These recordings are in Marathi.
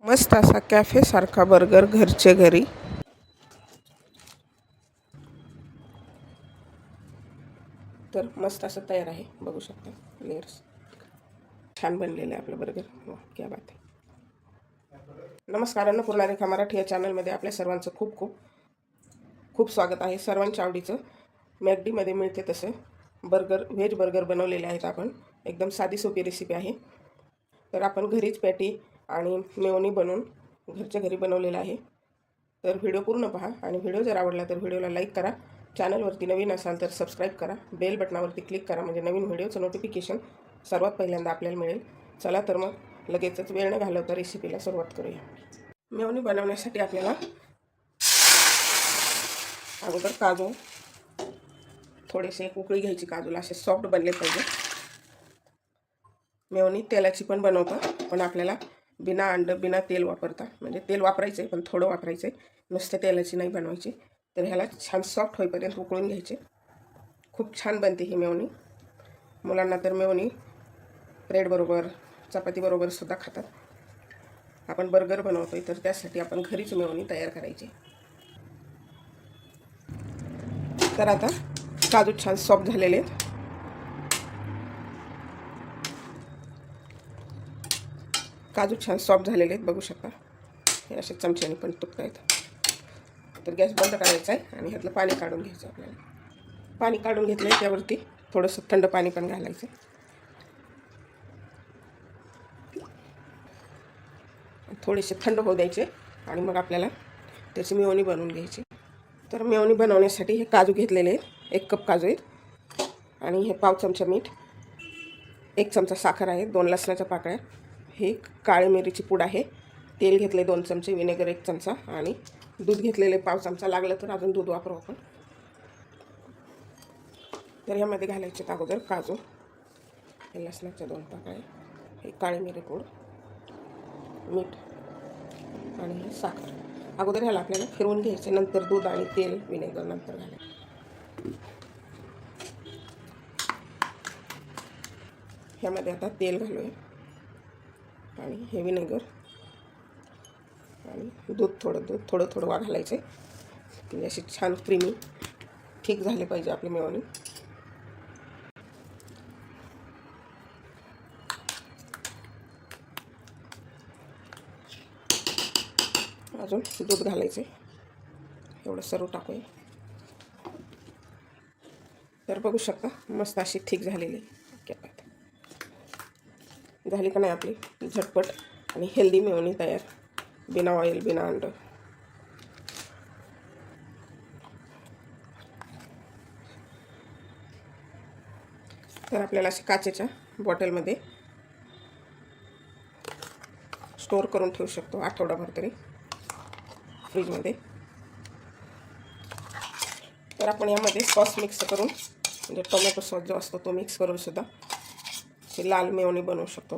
मस्त असा कॅफेसारखा बर्गर घरचे घरी. तर मस्त असं तयार आहे, बघू शकता. लेयर्स छान बनलेलं आहे आपलं बर्गर. वा क्या बात आहे. नमस्कार, अन्नपूर्णा रेखा मराठी या चॅनलमध्ये आपल्या सर्वांचं खूप खूप खूप स्वागत आहे. सर्वांच्या आवडीचं मॅकडीमध्ये मिळते तसं बर्गर, व्हेज बर्गर बनवलेले आहेत आपण. एकदम साधी सोपी रेसिपी आहे. तर आपण घरीच पॅटी आणि मेयोनी बनवून घरच्या घरी बनवलेलं आहे. तर व्हिडिओ पूर्ण पहा आणि व्हिडिओ जर आवडला तर व्हिडिओला लाईक करा. चॅनलवरती नवीन असाल तर सबस्क्राईब करा. बेल बटनावरती क्लिक करा म्हणजे नवीन व्हिडिओचं नोटिफिकेशन सर्वात पहिल्यांदा आपल्याला मिळेल. चला तर मग लगेचच वेळ न घालवता रेसिपीला सुरुवात करूया. मेयोनी बनवण्यासाठी आपल्याला अगोदर काजू थोडेसे एक उकळी घ्यायची. काजूला असे सॉफ्ट बनले पाहिजे. मेयोनी तेलाची पण बनवतात, पण आपल्याला बिना अंड बिना तेल वापरता, म्हणजे तेल वापरायचं आहे पण थोडं वापरायचं आहे, नुसत्या तेलाची नाही बनवायची. तर ह्याला छान सॉफ्ट होईपर्यंत उकळून घ्यायचे. खूप छान बनते ही मेयोनी. मुलांना तर मेयोनी ब्रेडबरोबर चपातीबरोबर सुद्धा खातात. आपण बर्गर बनवतोय तर त्यासाठी आपण घरीच मेयोनी तयार करायची. तर आता काजू छान सॉफ्ट झालेले आहेत. काजू छान सॉफ्ट झालेले आहेत, बघू शकता. हे असे चमच्याने पण तुटत आहेत. तर गॅस बंद करायचा आहे आणि ह्यातलं पाणी काढून घ्यायचं. आपल्याला पाणी काढून घेतलं आहे, त्यावरती थोडंसं थंड पाणी पण घालायचं. थोडेसे थंड होऊ द्यायचे आणि मग आपल्याला त्याची मेयोनी बनवून घ्यायची. तर मेयोनी बनवण्यासाठी हे काजू घेतलेले आहेत, 1 कप काजू आहेत आणि हे पाव चमचा मीठ, 1 चमचा साखर आहे, 2 लसणाच्या पाकळ्या, हे काळी मिरीची पूड आहे, तेल घेतले 2 चमचे, विनेगर 1 चमचा आणि दूध घेतलेले पाव चमचा. लागलं तर अजून दूध वापरू आपण. तर ह्यामध्ये घालायचे अगोदर काजू, हे लसणाच्या 2 पाकळ्या, हे काळी मिरी पूड, मीठ आणि हे साखर. अगोदर ह्याला आपल्याला फिरवून घ्यायचे, नंतर दूध आणि तेल विनेगर नंतर घालायचं. ह्यामध्ये आता तेल घालूया आणि हे विनेगर आणि दूध थोडं थोडं घालायचं, म्हणजे अशी छान क्रीमी ठीक झाले पाहिजे आपली मेयोनी. अजून दूध घालायचे, एवढं सर्व टाकूया. तर बघू शकता मस्त अशी ठीक झालेली झाली का नाही आपली झटपट आणि हेल्दी मेयोनी तयार, बिना ऑइल बिना अंड. तर आपल्याला अशी काचेच्या बॉटलमध्ये स्टोअर करून ठेवू शकतो आठवडाभर तरी फ्रीजमध्ये. तर आपण यामध्ये सॉस मिक्स करून, म्हणजे टोमॅटो सॉस जो असतो तो मिक्स करून सुद्धा ही लाल मेयोनी बनवू शकतो,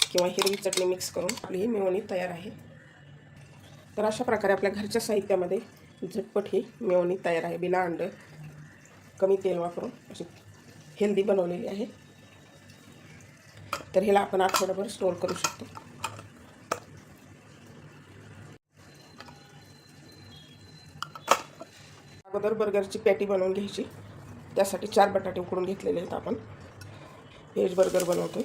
किंवा हिरवी चटणी मिक्स करून आपली ही मेयोनी तयार आहे. तर अशा प्रकारे आपल्या घरच्या साहित्यामध्ये झटपट ही मेयोनी तयार आहे, बिना अंड, कमी तेल वापरून अशी हेल्दी बनवलेली आहे. तर ह्याला आपण आठवडाभर स्टोअर करू शकतो. अगोदर बर्गरची पॅटी बनवून घ्यायची. त्यासाठी 4 बटाटे उकडून घेतलेले आहेत. आपण व्हेज बर्गर बनवतोय.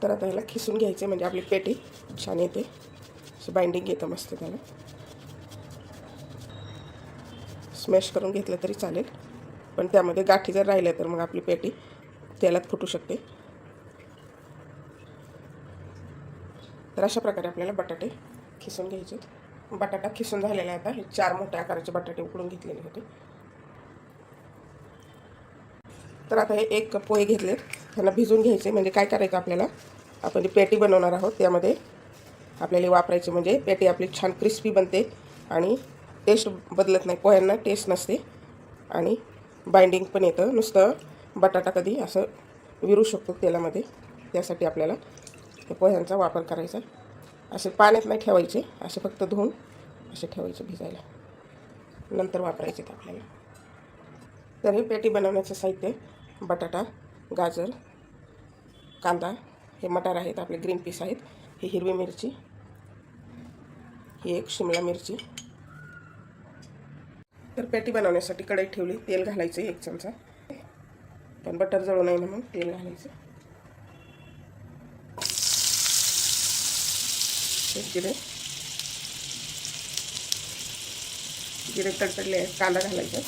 तर आता ह्याला खिसून घ्यायचे, म्हणजे आपली पॅटी छान येते, असं बाइंडिंग येतं मस्त. त्याला स्मॅश करून घेतलं तरी चालेल, पण त्यामध्ये गाठी जर राहिल्या तर मग आपली पॅटी तेलात फुटू शकते. तर अशा प्रकारे आपल्याला बटाटे खिसून घ्यायचे. बटाटा खिसून झालेला आहे. आता हे 4 मोठ्या आकाराचे बटाटे उकडून घेतलेले होते. तर आता हे 1 कप पोहे घेतले, त्यांना भिजून घ्यायचे. म्हणजे काय करायचं आपल्याला, आपण जी पॅटी बनवणार आहोत त्यामध्ये आपल्याला वापरायचे, म्हणजे पॅटी आपली छान क्रिस्पी बनते आणि टेस्ट बदलत नाही, पोह्यांना टेस्ट नसते आणि बाइंडिंग पण येतं. नुसतं बटाटा कधी असं विरू शकतो तेलामध्ये, त्यासाठी आपल्याला पोह्यांचा वापर करायचा. असे पाण्यात नाही ठेवायचे, असे फक्त धुवून असे ठेवायचे भिजायला, नंतर वापरायचे ते आपल्याला. तर हे पॅटी बनवण्याचं साहित्य: बटाटा, गाजर, कांदा, हे मटार आहेत आपले, ग्रीन पीस आहेत, ही हिरवी मिरची, ही एक शिमला मिरची. तर पॅटी बनवण्यासाठी कढई ठेवली, तेल घालायचं 1 चमचा, पण बटर जळू नये म्हणून तेल घालायचं. जिरे जिरे तडतडले आहेत, कांदा घालायचा.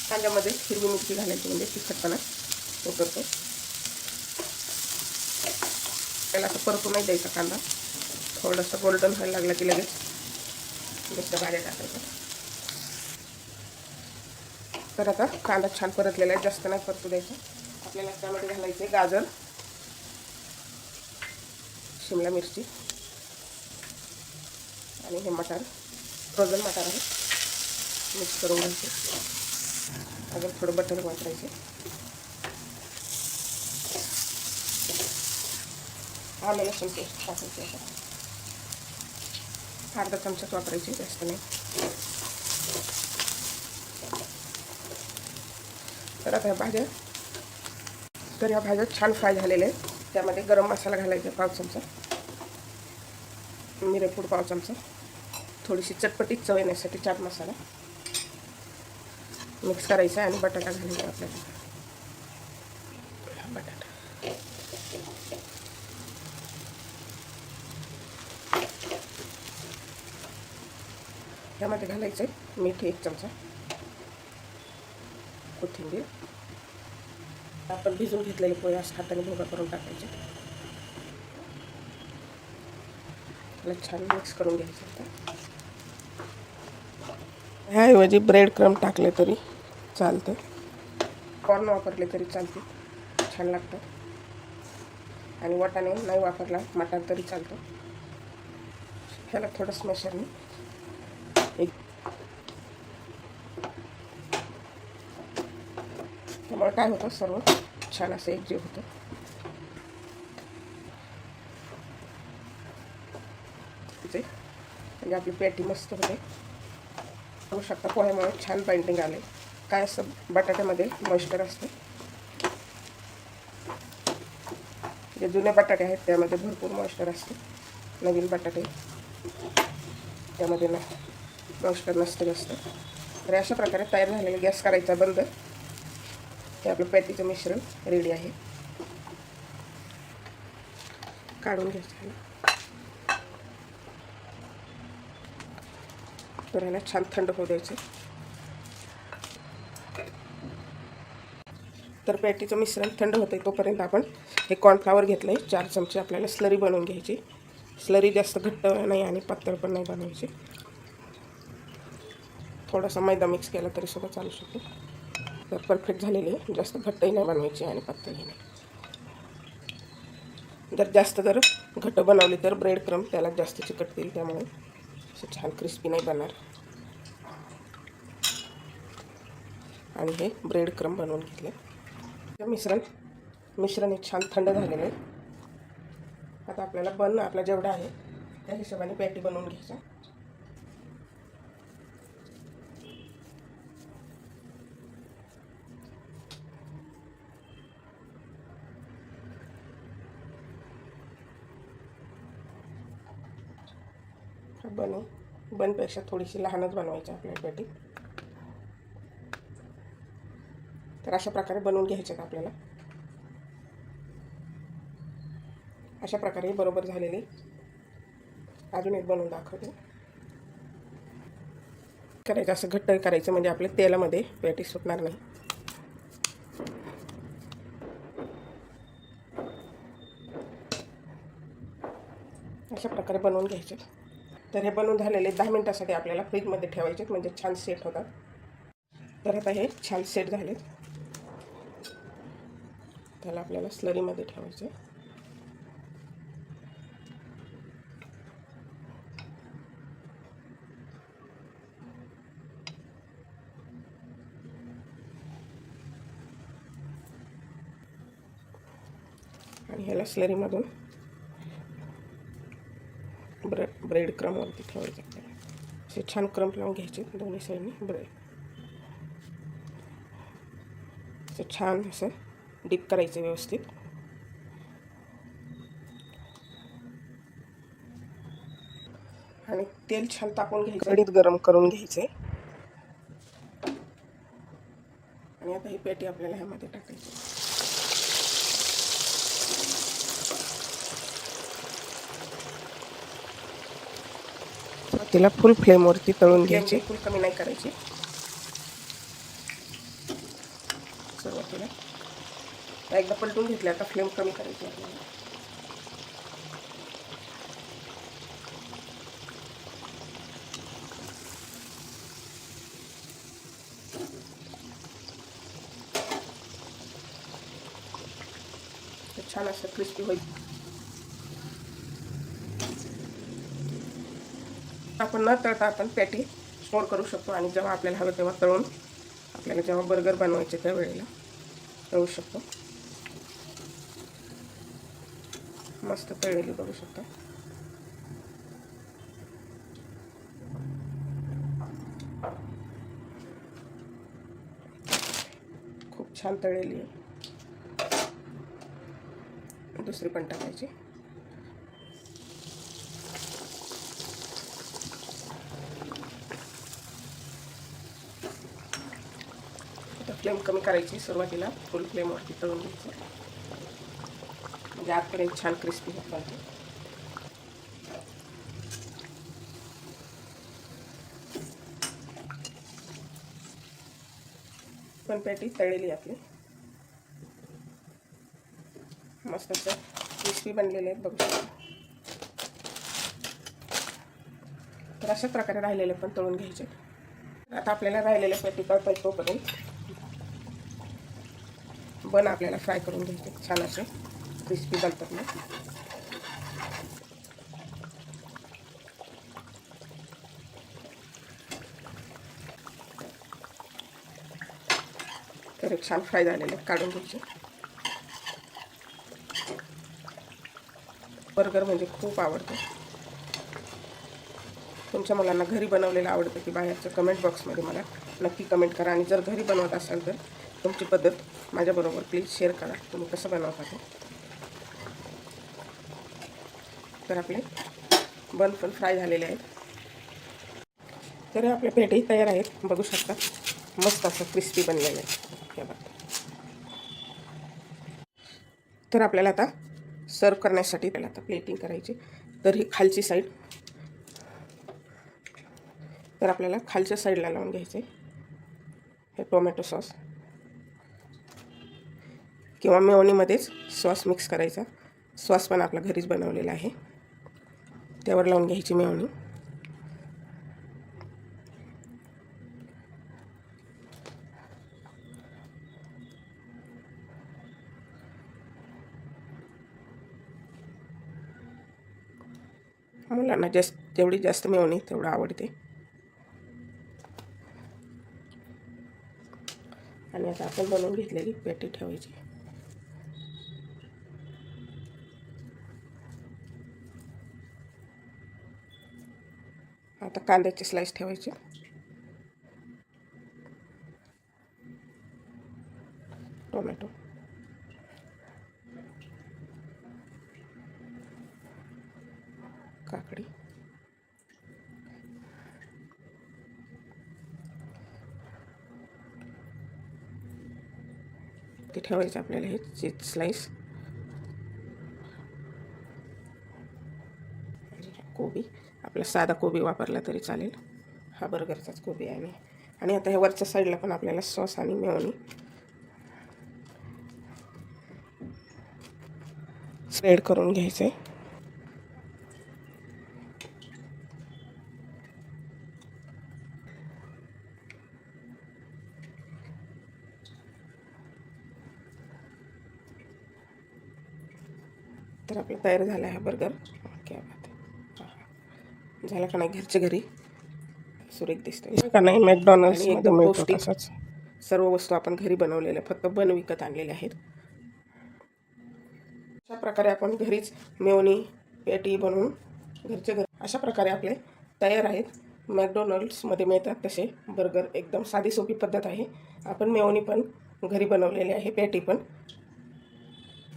कांद्यामध्ये हिरवी मिरची घालायची म्हणजे तिखटपणा उतरतो. त्याला असं परतून नाही द्यायचा कांदा, थोडंसं गोल्डन व्हायला लागला की लगेच दुसऱ्या भाज्या टाकायच्या. तर आता कांदा छान परतलेला आहे, जास्त नाही परतू द्यायचा. आपल्याला त्यामध्ये घालायचे गाजर, शिमला मिरची आणि हे मटार, फ्रोझन मटार आहे, मिक्स करून घ्यायचे. अजून थोडं बटर वापरायचे. आलं लसूण पेस्ट टाकायची, अर्धा चमचाच वापरायची, जास्त नाही. तर आता ह्या भाज्या छान फ्राय झालेल्या आहेत. त्यामध्ये गरम मसाला घालायचा 5 चमचा, मिरेपूड 5 चमचा, थोडीशी चटपटीत चव येण्यासाठी चाट मसाला मिक्स करायचा आणि बटाटा घालायचा आपल्याला. बटाटा त्यामध्ये घालायचं मीठ 1 चमचा, कोथिंबीर, आपण भिजून घेतलेले पोहे असं हाताने भोगा करून टाकायचे. त्याला छान मिक्स करून घ्यायचं. ह्याऐवजी ब्रेड क्रम्ब टाकले तरी चालतं, कॉर्न वापरले तरी चालते, छान लागतं. आणि वाटाणे नाही वापरला, मटार तरी चालतं. ह्याला थोडं स्मॅशरने त्यामुळे काय होतं, सर्व छान असं एकजीव होतं. म्हणजे आपली पॅटी मस्त होते. बघू शकता पोह्यामुळे छान बाइंडिंग आले. काय असं बटाट्यामध्ये मॉइश्चर असते, जे जुने बटाटे आहेत त्यामध्ये भरपूर मॉइश्चर असते. नवीन बटाटे त्यामध्ये मॉइश्चर नसते जास्त. तर अशा प्रकारे तयार झालेले, गॅस करायचा बंद. हे आपलं पॅटीचं मिश्रण रेडी आहे, काढून घ्यायचं. तर ह्याला छान थंड होऊ द्यायचं. तर पॅटीचं मिश्रण थंड होतं आहे तोपर्यंत आपण हे कॉर्नफ्लॉवर घेतलं आहे 4 चमचे. आपल्याला स्लरी बनवून घ्यायची. स्लरी जास्त घट्ट नाही आणि पातळ पण नाही बनवायची. थोडासा मैदा मिक्स केला तरी सुद्धा चालू शकतो. तर परफेक्ट झालेली आहे, जास्त घट्टही नाही बनवायची आणि पातळही नाही. जर घट्ट बनवली तर ब्रेड क्रम्ब त्याला जास्त चिकटतील, त्यामुळे असं छान क्रिस्पी नाही बनणार. आणि हे ब्रेड क्रम्ब बनवून घेतले. मिश्रण हे छान थंड झालेलं आहे. आता आपल्याला आपला जेवढा आहे त्या हिशोबाने पॅटी बनवून घ्यायचा. बनपेक्षा थोडीशी लहानच बनवायची आपल्या पॅटी. तर अशा प्रकारे बनवून घ्यायचे आपल्याला. अशा प्रकारे बरोबर झालेली. अजून एक बनवून दाखवते. करायचं असं घट्ट करायचं म्हणजे आपल्या तेलामध्ये पॅटी सुटणार नाही. अशा प्रकारे बनवून घ्यायचे. तर हे बनवून झालेले 10 मिनिटासाठी आपल्याला फ्रीजमध्ये ठेवायचे, म्हणजे छान सेट होतात. तर आता हे छान सेट झाले. त्याला आपल्याला स्लरीमध्ये ठेवायचे. आणि ह्याला स्लरीमधून ब्रेड क्रम्बवरती ठेवायचे. आपल्याला असे छान क्रम्ब लावून घ्यायचे दोन्ही साईडने. असं छान असं डीप करायचं व्यवस्थित. आणि तेल छान तापवून घ्यायचं, कढईत गरम करून घ्यायचे. आणि आता ही पेटी आपल्याला ह्यामध्ये टाकायची. तिला फुल फ्लेमवरती तळून घ्यायची, फुल कमी नाही करायची. सुरुवातीला एकदा पलटून घेतले, आता फ्लेम कमी करायची आपल्याला. छान असं क्रिस्पी होईल. आपण न तळता आपण पॅटी स्टोर करू शकतो आणि जेव्हा आपल्याला हवं तेव्हा तळून आपल्याला जेव्हा बर्गर बनवायचे त्या वेळेला तळू शकतो. मस्त तळलेली बघू शकता. खूप छान तळलेली आहे. दुसरी पण टाकायची. आता फ्लेम कमी करायची. सुरुवातीला फुल फ्लेमवरती तळून घ्यायचं, म्हणजे आतपर्यंत छान क्रिस्पी होत पाहिजे. पण पॅटी तळलेली आपली मस्त असं क्रिस्पी बनलेले आहेत बघू शकता. तर अशाच प्रकारे राहिलेले पण तळून घ्यायचे. आता आपल्याला राहिलेले पॅटी तळता तोपर्यंत बन आपल्याला फ्राय करून घ्यायचे. छान असे क्रिस्पी बनतात ना. तर छान फ्राय झालेले काढून घ्यायचे. बर्गर म्हणजे खूप आवडतं. तुमच्या मुलांना घरी बनवलेलं आवडतं की बाहेरचं, कमेंट बॉक्समध्ये मला नक्की कमेंट करा. आणि जर घरी बनवत असाल तर तुमची पद्धत माझ्याबरोबर प्लीज शेअर करा, तुम्ही कसं बनवता ते. तर आपले बन पण फ्राय झालेले आहेत. तर आपले पेटी तयार आहेत बघू शकता. मस्त असं क्रिस्पी बनलेलं आहे. तर आपल्याला आता सर्व करण्यासाठी त्याला आता प्लेटिंग करायची. तर ही खालची साईड, तर आपल्याला खालच्या साईडला लावून घ्यायचे हे टोमॅटो सॉस किंवा मेयोनीमध्येच सॉस मिक्स करायचा. सॉस पण आपला घरीच बनवलेला आहे, त्यावर लावून घ्यायची मेयोनी. मुलांना जेवढी जास्त मेयोनी तेवढं आवडते. आणि आता आपण बनवून घेतलेली पॅटी ठेवायची. आता कांद्याची स्लाइस ठेवायची. टोमॅटो, काकडी, ते ठेवायचं आपल्याला. हे चीज स्लाइस, कोबी, आपला साधा कोबी वापरला तरी चालेल, हा बर्गरचाच कोबी आहे. आणि आता ह्या वरच्या साईडला पण आपल्याला सॉस आणि मेयोनी स्प्रेड करून घ्यायचे. तर आपला तयार झाला आहे बर्गर. क्या बात आहे. झाला का नाही घरच्या घरी सुरेख दिसतोय का नाही. मॅकडॉनल्ड्समध्ये मिळतो तसाच सर्व वस्तू आपण घरी बनवलेल्या, फक्त बन विकत आणलेल्या आहेत. अशा प्रकारे आपण घरीच मेयोनी पॅटी बनवून घरच्या घरी अशा प्रकारे आपले तयार आहेत. मॅकडॉनल्ड्समध्ये मिळतात तसे बर्गर. एकदम साधी सोपी पद्धत आहे. आपण मेयोनी पण घरी बनवलेली आहे पॅटी पण,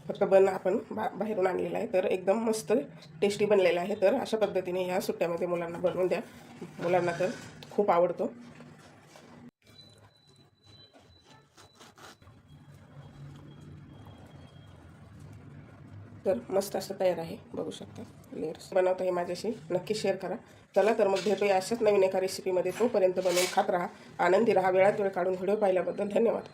फक्त बन आपण बाहेरून आणलेला आहे. तर एकदम मस्त टेस्टी बनलेला आहे. तर अशा पद्धतीने या सुट्ट्यामध्ये मुलांना बनवून द्या, मुलांना तर खूप आवडतो. तर मस्त असं तयार आहे, बघू शकता. लेयर्स बनवता हे माझ्याशी नक्की शेअर करा. चला तर मग भेटूया अशाच नवीन एका रेसिपीमध्ये. तोपर्यंत बनवून खात राहा, आनंदी राहा. वेळात वेळ काढून व्हिडिओ पाहिल्याबद्दल धन्यवाद.